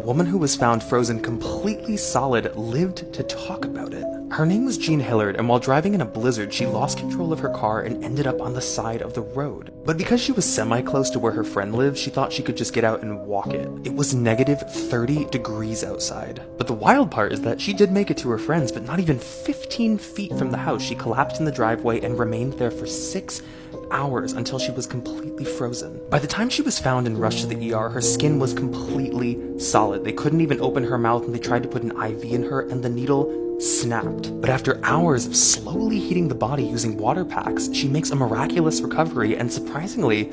woman who was found frozen completely solid lived to talk about it. Her name was Jean Hillard, and while driving in a blizzard, she lost control of her car and ended up on the side of the road. But because she was semi-close to where her friend lived, she thought she could just get out and walk it. It was negative 30 degrees outside. But the wild part is that she did make it to her friends, but not even 15 feet from the house, she collapsed in the driveway and remained there for 6 hours until she was completely frozen. By the time she was found and rushed to the ER, her skin was completely solid. They couldn't even open her mouth, and they tried to put an IV in her, and the needle snapped. But after hours of slowly heating the body using water packs, she makes a miraculous recovery and surprisingly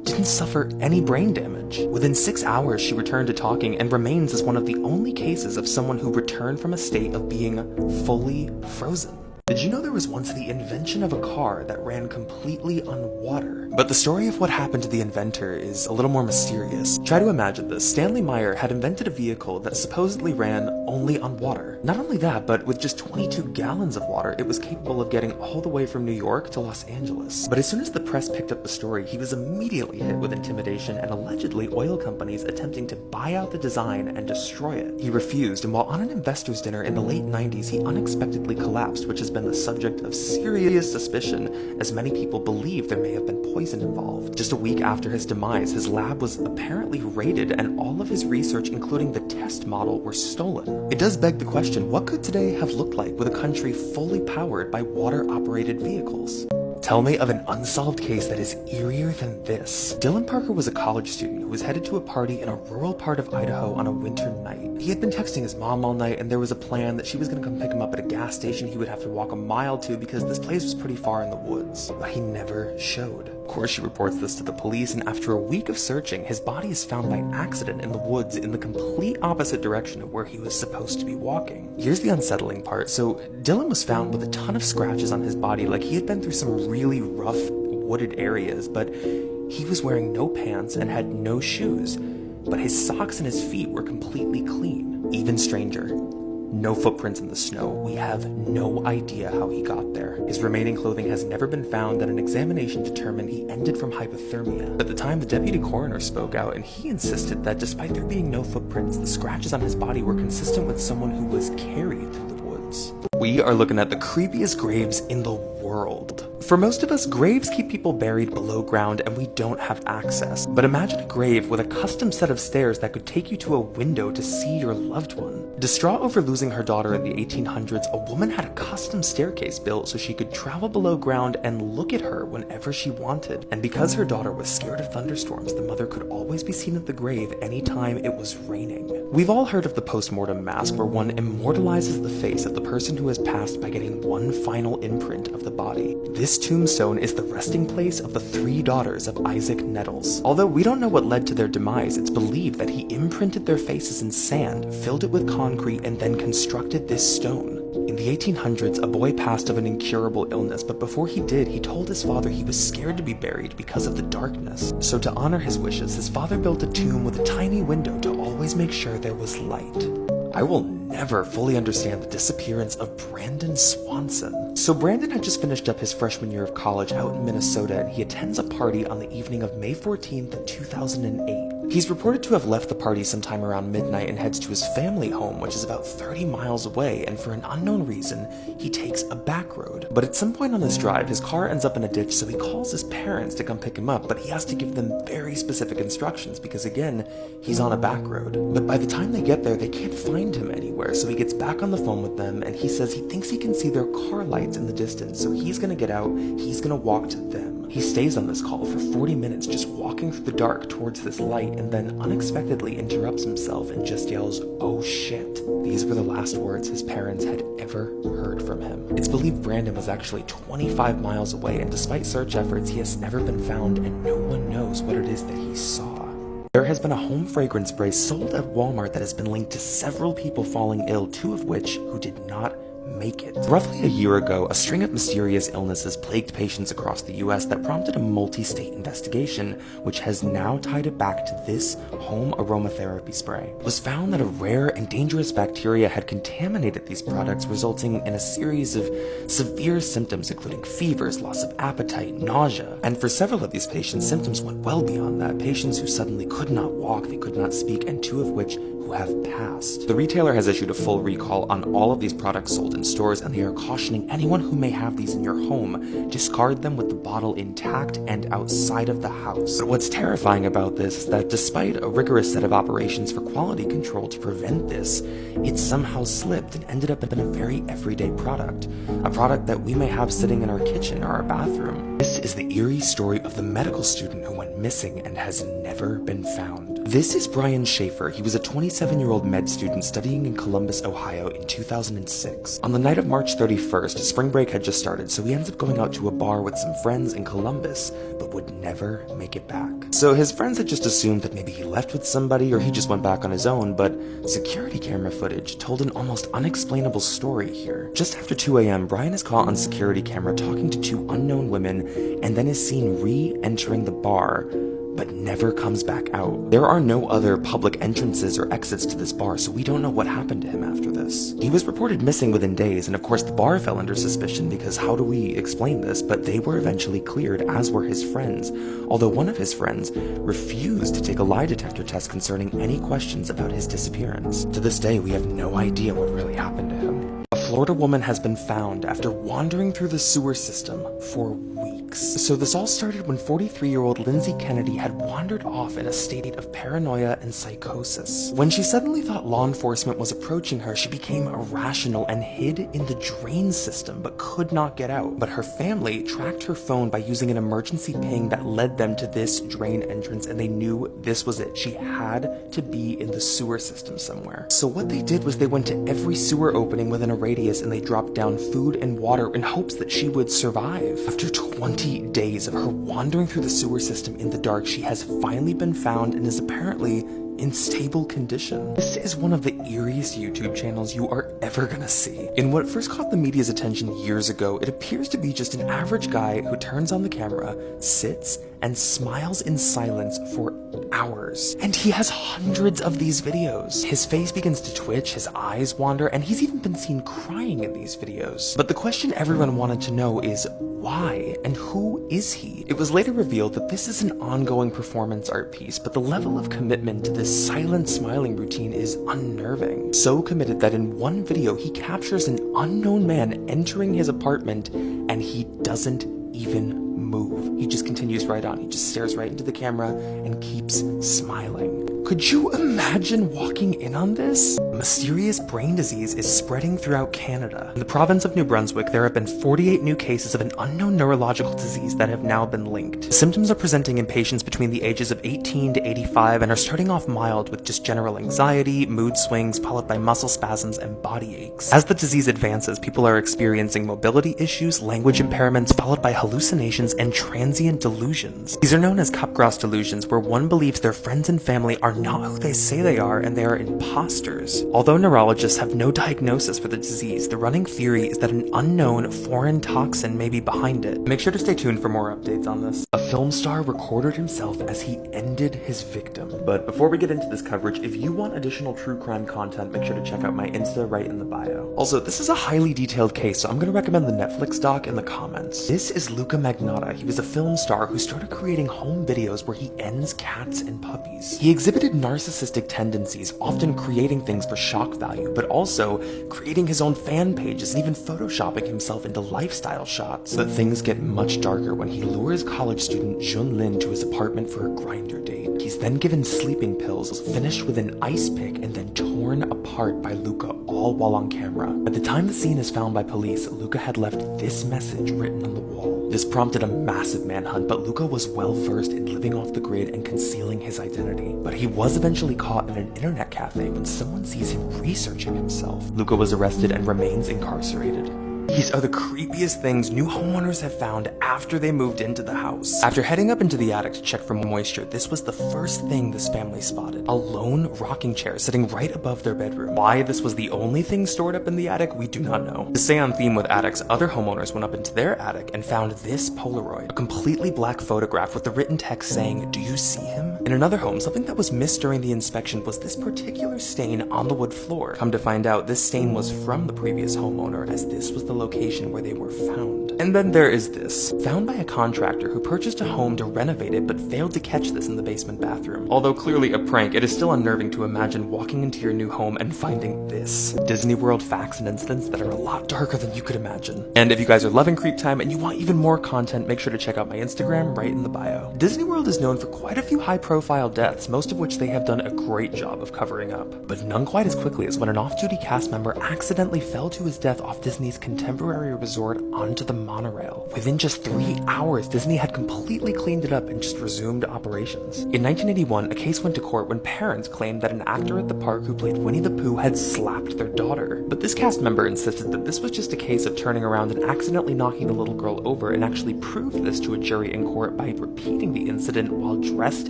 didn't suffer any brain damage. Within 6 hours, she returned to talking and remains as one of the only cases of someone who returned from a state of being fully frozen. Did you know there was once the invention of a car that ran completely on water? But the story of what happened to the inventor is a little more mysterious. Try to imagine this. Stanley Meyer had invented a vehicle that supposedly ran only on water. Not only that, but with just 22 gallons of water, it was capable of getting all the way from New York to Los Angeles. But as soon as the press picked up the story, he was immediately hit with intimidation and allegedly oil companies attempting to buy out the design and destroy it. He refused, and while on an investors' dinner in the late 90s, he unexpectedly collapsed, which has been the subject of serious suspicion, as many people believe there may have been poison involved. Just a week after his demise, his lab was apparently raided and all of his research, including the test model, were stolen. It does beg the question, what could today have looked like with a country fully powered by water-operated vehicles? Tell me of an unsolved case that is eerier than this. Dylan Parker was a college student who was headed to a party in a rural part of Idaho on a winter night. He had been texting his mom all night, and there was a plan that she was going to come pick him up at a gas station he would have to walk a mile to because this place was pretty far in the woods. But he never showed. Of course, she reports this to the police, and after a week of searching, his body is found by accident in the woods in the complete opposite direction of where he was supposed to be walking. Here's the unsettling part. So Dylan was found with a ton of scratches on his body, like he had been through some really rough wooded areas, but he was wearing no pants and had no shoes, but his socks and his feet were completely clean. Even stranger, no footprints in the snow. We have no idea how he got there. His remaining clothing has never been found, and an examination determined he ended from hypothermia. At the time, the deputy coroner spoke out, and he insisted that despite there being no footprints, the scratches on his body were consistent with someone who was carried through the woods. We are looking at the creepiest graves in the world. For most of us, graves keep people buried below ground and we don't have access. But imagine a grave with a custom set of stairs that could take you to a window to see your loved one. Distraught over losing her daughter in the 1800s, a woman had a custom staircase built so she could travel below ground and look at her whenever she wanted. And because her daughter was scared of thunderstorms, the mother could always be seen at the grave anytime it was raining. We've all heard of the post-mortem mask, where one immortalizes the face of the person who has passed by getting one final imprint of the body. This tombstone is the resting place of the 3 daughters of Isaac Nettles. Although we don't know what led to their demise, it's believed that he imprinted their faces in sand, filled it with concrete, and then constructed this stone. In the 1800s, a boy passed of an incurable illness, but before he did, he told his father he was scared to be buried because of the darkness. So to honor his wishes, his father built a tomb with a tiny window to always make sure there was light. I will never fully understand the disappearance of Brandon Swanson. So Brandon had just finished up his freshman year of college out in Minnesota, and he attends a party on the evening of May 14th, 2008. He's reported to have left the party sometime around midnight and heads to his family home, which is about 30 miles away, and for an unknown reason, he takes a back road. But at some point on his drive, his car ends up in a ditch, so he calls his parents to come pick him up, but he has to give them very specific instructions because, again, he's on a back road. But by the time they get there, they can't find him anywhere, so he gets back on the phone with them, and he says he thinks he can see their car lights in the distance, so he's gonna get out, he's gonna walk to them. He stays on this call for 40 minutes just walking through the dark towards this light, and then unexpectedly interrupts himself and just yells, "Oh shit." These were the last words his parents had ever heard from him. It's believed Brandon was actually 25 miles away, and despite search efforts, he has never been found, and no one knows what it is that he saw. There has been a home fragrance spray sold at Walmart that has been linked to several people falling ill, 2 of which who did not make it. Roughly a year ago, a string of mysterious illnesses plagued patients across the US that prompted a multi-state investigation, which has now tied it back to this home aromatherapy spray. It was found that a rare and dangerous bacteria had contaminated these products, resulting in a series of severe symptoms, including fevers, loss of appetite, nausea. And for several of these patients, symptoms went well beyond that. Patients who suddenly could not walk, they could not speak, and 2 of which who who have passed. The retailer has issued a full recall on all of these products sold in stores, and they are cautioning anyone who may have these in your home, discard them with the bottle intact and outside of the house. But what's terrifying about this is that despite a rigorous set of operations for quality control to prevent this, it somehow slipped and ended up in a very everyday product. A product that we may have sitting in our kitchen or our bathroom. This is the eerie story of the medical student who went missing and has never been found. This is Brian Schaefer. He was a 27-year-old med student studying in Columbus, Ohio in 2006. On the night of March 31st, spring break had just started, so he ends up going out to a bar with some friends in Columbus, but would never make it back. So his friends had just assumed that maybe he left with somebody or he just went back on his own, but security camera footage told an almost unexplainable story here. Just after 2 a.m., Brian is caught on security camera talking to two unknown women and then is seen re-entering the bar, but never comes back out. There are no other public entrances or exits to this bar, so we don't know what happened to him after this. He was reported missing within days, and of course the bar fell under suspicion because how do we explain this? But they were eventually cleared, as were his friends, although one of his friends refused to take a lie detector test concerning any questions about his disappearance. To this day, we have no idea what really happened to him. A Florida woman has been found after wandering through the sewer system for weeks. So this all started when 43-year-old Lindsay Kennedy had wandered off in a state of paranoia and psychosis. When she suddenly thought law enforcement was approaching her, she became irrational and hid in the drain system but could not get out. But her family tracked her phone by using an emergency ping that led them to this drain entrance, and they knew this was it. She had to be in the sewer system somewhere. So what they did was they went to every sewer opening within a radius and they dropped down food and water in hopes that she would survive. After 20 days of her wandering through the sewer system in the dark, she has finally been found and is apparently in stable condition. This is one of the eeriest YouTube channels you are ever gonna see. In what first caught the media's attention years ago, it appears to be just an average guy who turns on the camera, sits, and smiles in silence for hours. And he has hundreds of these videos. His face begins to twitch, his eyes wander, and he's even been seen crying in these videos. But the question everyone wanted to know is, why? And who is he? It was later revealed that this is an ongoing performance art piece, but the level of commitment to this silent smiling routine is unnerving. So committed that in one video, he captures an unknown man entering his apartment, and he doesn't even move. He just continues right on. He just stares right into the camera and keeps smiling. Could you imagine walking in on this? Mysterious brain disease is spreading throughout Canada. In the province of New Brunswick, there have been 48 new cases of an unknown neurological disease that have now been linked. Symptoms are presenting in patients between the ages of 18 to 85 and are starting off mild with just general anxiety, mood swings, followed by muscle spasms and body aches. As the disease advances, people are experiencing mobility issues, language impairments, followed by hallucinations and transient delusions. These are known as Capgras delusions, where one believes their friends and family are not who they say they are and they are imposters. Although neurologists have no diagnosis for the disease, the running theory is that an unknown foreign toxin may be behind it. Make sure to stay tuned for more updates on this. A film star recorded himself as he ended his victim. But before we get into this coverage, if you want additional true crime content, make sure to check out my Insta right in the bio. Also, this is a highly detailed case, so I'm going to recommend the Netflix doc in the comments. This is Luca Magnotta. He was a film star who started creating home videos where he ends cats and puppies. He exhibited narcissistic tendencies, often creating things for shock value, but also creating his own fan pages and even photoshopping himself into lifestyle shots. But things get much darker when he lures college student Jun Lin to his apartment for a grinder date. He's then given sleeping pills, finished with an ice pick, and then torn apart by Luca, all while on camera. At the time the scene is found by police, Luca had left this message written on the wall. This prompted a massive manhunt, but Luca was well versed in living off the grid and concealing his identity. But he was eventually caught in an internet cafe when someone sees him researching himself. Luca was arrested and remains incarcerated. These are the creepiest things new homeowners have found after they moved into the house. After heading up into the attic to check for moisture, this was the first thing this family spotted. A lone rocking chair sitting right above their bedroom. Why this was the only thing stored up in the attic, we do not know. To stay on theme with attics, other homeowners went up into their attic and found this Polaroid, a completely black photograph with the written text saying, "Do you see him?" In another home, something that was missed during the inspection was this particular stain on the wood floor. Come to find out, this stain was from the previous homeowner, as this was the location where they were found. And then there is this, found by a contractor who purchased a home to renovate it but failed to catch this in the basement bathroom. Although clearly a prank, it is still unnerving to imagine walking into your new home and finding this. Disney World facts and incidents that are a lot darker than you could imagine. And if you guys are loving Creep Time and you want even more content, make sure to check out my Instagram right in the bio. Disney World is known for quite a few high-profile deaths, most of which they have done a great job of covering up. But none quite as quickly as when an off-duty cast member accidentally fell to his death off Disney's Contemporary Resort onto the monorail. Within just 3 hours, Disney had completely cleaned it up and just resumed operations. In 1981, a case went to court when parents claimed that an actor at the park who played Winnie the Pooh had slapped their daughter. But this cast member insisted that this was just a case of turning around and accidentally knocking the little girl over, and actually proved this to a jury in court by repeating the incident while dressed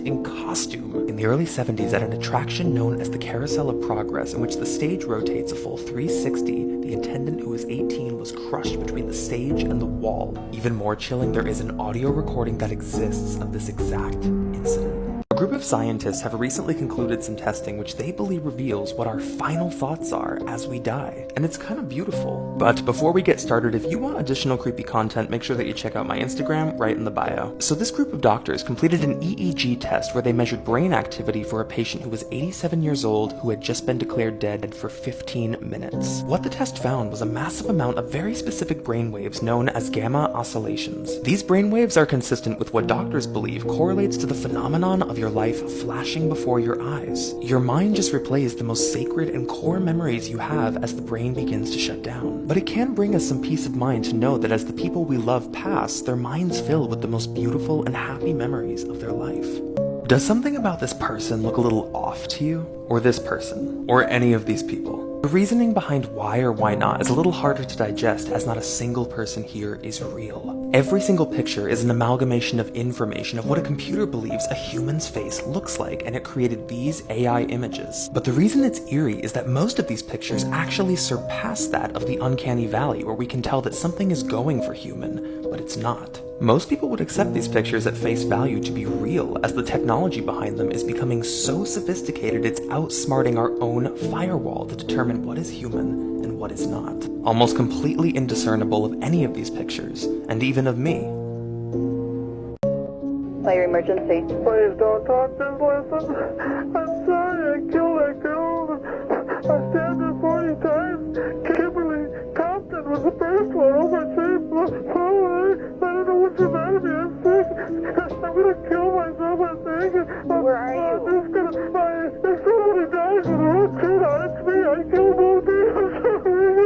in costume. In the early 70s, at an attraction known as the Carousel of Progress, in which the stage rotates a full 360, the attendant who was 18 was crushed between the stage and the wall. Even more chilling, there is an audio recording that exists of this exact incident. A group of scientists have recently concluded some testing which they believe reveals what our final thoughts are as we die. And it's kind of beautiful. But before we get started, if you want additional creepy content, make sure that you check out my Instagram right in the bio. So this group of doctors completed an EEG test where they measured brain activity for a patient who was 87 years old who had just been declared dead for 15 minutes. What the test found was a massive amount of very specific brain waves known as gamma oscillations. These brain waves are consistent with what doctors believe correlates to the phenomenon of your life flashing before your eyes. Your mind just replays the most sacred and core memories you have as the brain begins to shut down. But it can bring us some peace of mind to know that as the people we love pass, their minds fill with the most beautiful and happy memories of their life. Does something about this person look a little off to you? Or this person? Or any of these people? The reasoning behind why or why not is a little harder to digest, as not a single person here is real. Every single picture is an amalgamation of information of what a computer believes a human's face looks like, and it created these AI images. But the reason it's eerie is that most of these pictures actually surpass that of the uncanny valley, where we can tell that something is going for human, but it's not. Most people would accept these pictures at face value to be real, as the technology behind them is becoming so sophisticated it's outsmarting our own firewall to determine what is human and what is not. Almost completely indiscernible of any of these pictures, and even of me. Fire emergency. Please don't talk this listen. I'm sorry I killed that girl. I stabbed her 40 times. Kimberly Compton was the first one. Oh my shame. I don't know what's the matter with me. I'm sick. I'm gonna kill myself, I think. Where are you? I'm just gonna... If somebody dies with a red kid on it, it's me. I killed both of you. I'm sorry.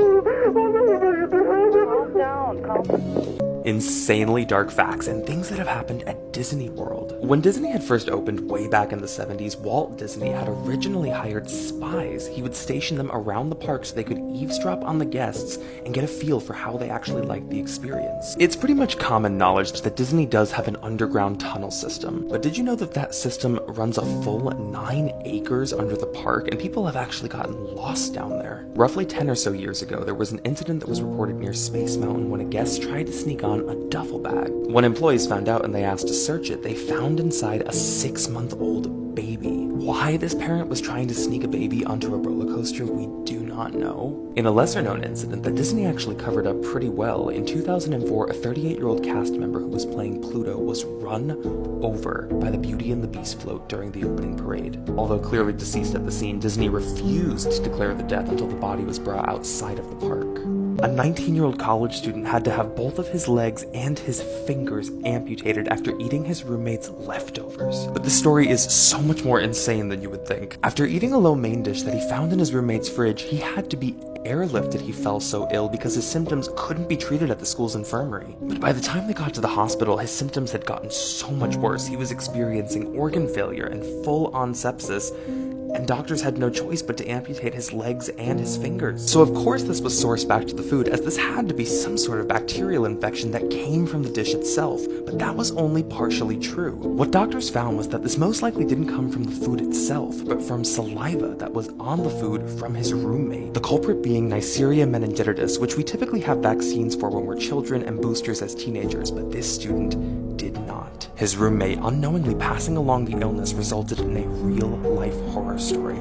I'll never make it to heaven. Calm down. Calm. Insanely dark facts and things that have happened at Disney World. When Disney had first opened way back in the 70s, Walt Disney had originally hired spies. He would station them around the park so they could eavesdrop on the guests and get a feel for how they actually liked the experience. It's pretty much common knowledge that Disney does have an underground tunnel system, but did you know that that system runs a full 9 acres under the park, and people have actually gotten lost down there? Roughly 10 or so years ago, there was an incident that was reported near Space Mountain when a guest tried to sneak on a duffel bag. When employees found out and they asked to search it, they found inside a 6-month-old baby. Why this parent was trying to sneak a baby onto a roller coaster, we do not know. In a lesser-known incident that Disney actually covered up pretty well, in 2004, a 38-year-old cast member who was playing Pluto was run over by the Beauty and the Beast float during the opening parade. Although clearly deceased at the scene, Disney refused to declare the death until the body was brought outside of the park. A 19-year-old college student had to have both of his legs and his fingers amputated after eating his roommate's leftovers. But the story is so much more insane than you would think. After eating a lo mein dish that he found in his roommate's fridge, he had to be airlifted. He fell so ill because his symptoms couldn't be treated at the school's infirmary. But by the time they got to the hospital, his symptoms had gotten so much worse. He was experiencing organ failure and full-on sepsis, and doctors had no choice but to amputate his legs and his fingers. So of course this was sourced back to the food, as this had to be some sort of bacterial infection that came from the dish itself, but that was only partially true. What doctors found was that this most likely didn't come from the food itself, but from saliva that was on the food from his roommate. The culprit being Neisseria meningitidis, which we typically have vaccines for when we're children and boosters as teenagers, but this student did not. His roommate unknowingly passing along the illness resulted in a real-life horror story.